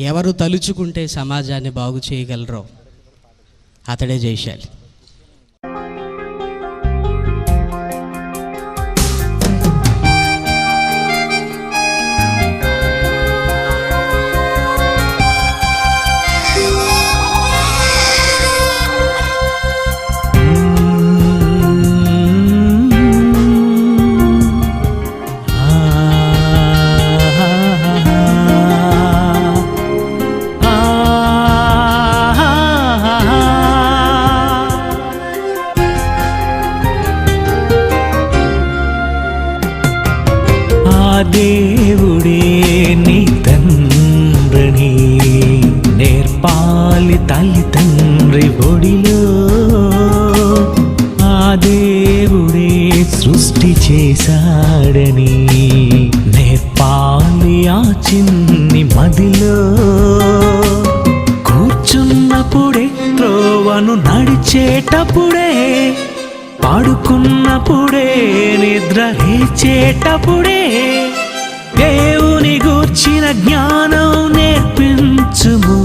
ఎవరు తలుచుకుంటే సమాజాన్ని బాగు చేయగలరో అతడే జయశాలి. దేవుడే నీ తండ్రిని నేర్పాలి తల్లి తండ్రి ఒడిలో. ఆ దేవుడే సృష్టి చేశాడని నేర్పాలి ఆ చిన్ని మదిలో. కూర్చున్నప్పుడే త్రోవను నడిచేటప్పుడే, పాడుకున్నప్పుడే నిద్ర లేచేటప్పుడే దేవుని గూర్చిన జ్ఞానం నేర్పించుము.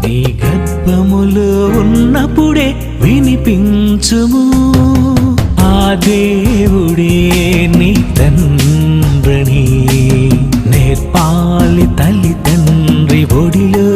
నీ గర్భములో ఉన్నప్పుడే వినిపించుము. ఆ దేవుడే నీ తండ్రిని నేర్పాలి తల్లి తండ్రి ఒడిలో.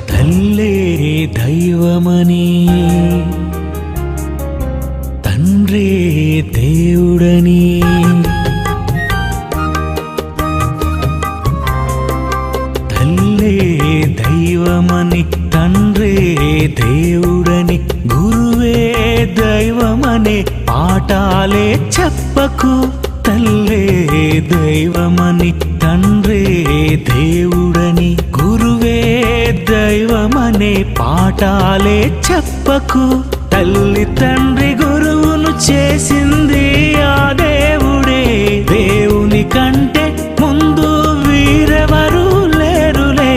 తల్లే దైవమని, తండ్రే దేవుడని, తల్లే దైవమని తండ్రే దేవుడని గురువే దైవమనే పాఠాలే చెప్పకు. తల్లే దైవమని తండ్రే దేవుడని గురువే దైవమనే పాఠాలే చెప్పకు. తల్లి తండ్రి గురువును చేసింది ఆ దేవుడే. దేవుని కంటే ముందు వీరెవరు లేరులే.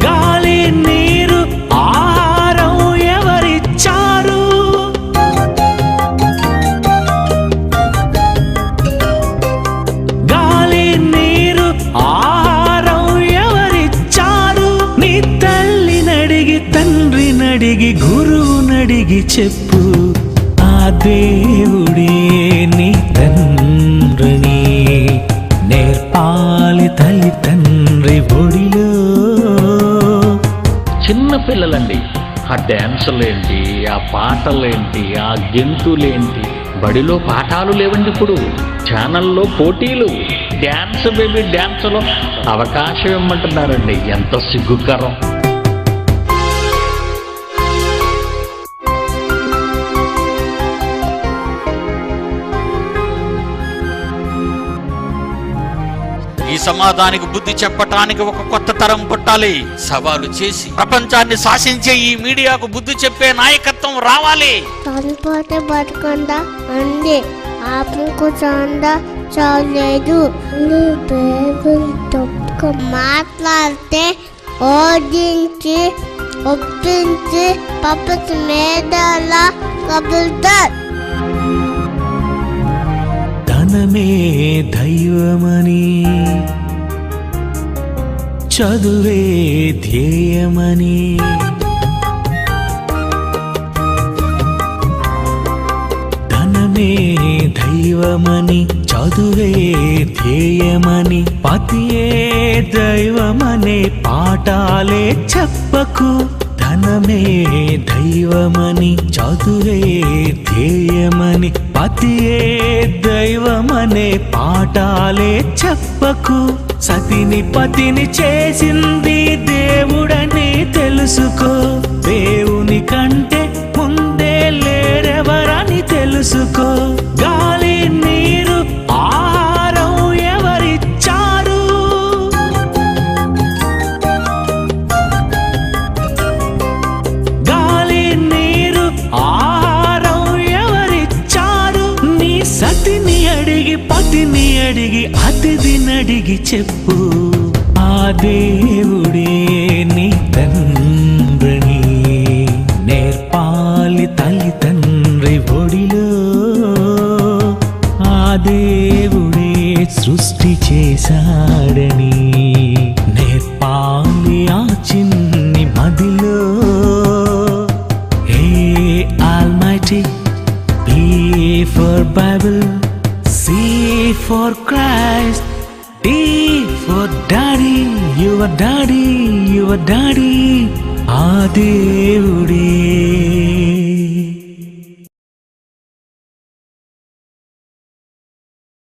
గాలి నీరు ఆహారం ఎవరిచ్చారు? గాలి నీరు ఆహారం ఎవరిచ్చారు? నీ తల్లినడిగి తండ్రినడిగి గురువునడిగి చెప్పు. ఆ దేవుడే నీ తండ్రిని నేర్పాలి తల్లి తండ్రి ఒడిలో. చిన్న పిల్లలండి, ఆ డ్యాన్సులేంటి, ఆ పాటలేంటి, ఆ గెంతులేంటి. బడిలో పాఠాలు లేవండి, ఇప్పుడు ఛానల్లో పోటీలు. డ్యాన్స్ బేబీ డ్యాన్సులో అవకాశం ఇమ్మంటున్నారండి. ఎంత సిగ్గుకరం. ఈ సమాజానికి బుద్ధి చెప్పటానికి ఒక కొత్త తరం పుట్టాలి. సవాలు చేసి ప్రపంచాన్ని శాసించే ఈ మీడియాకు బుద్ధి చెప్పే నాయకత్వం రావాలి. చనిపోతే బతకుండా అంది ఆపకు చందా చాలేదు. నీ బైబిల్ తప్పుగా మాట్లాడితే ఓడించి ఒప్పించి పప్పటి మేడలా కబుల్దార్. ధనమే దైవమని, చదువే ధ్యేయమని, ధనమే దైవమని, చదువే ధ్యేయమని, పతియే దైవమనే పాఠాలే చెప్పకు. ధనమే దైవమని, చదువే ధ్యేయమని, పతియే దైవమనే పాఠాలే చెప్పకు. సతిని పతిని చేసింది దేవుడని తెలుసుకో. దేవుని కంటే ముందే లేరెవరని తెలుసుకో. గాలి నీరు ఆహారం ఎవరిచ్చారు? గాలి నీరు ఆహారం ఎవరిచ్చారు? నీ సతిని అడిగి పతిని అడిగి అతిథినడిగి చెప్పు. ఆ దేవుడే నీ తండ్రిని నేర్పాలి తల్లి తండ్రి ఒడిలో. ఆ దేవుడే సృష్టి చేశాడని నేర్పాలి ఆ చిన్ని మదిలో. హే almighty, B for Bible, C for Christ, D for Daddy, your daddy, your daddy. ఆ దేవుడే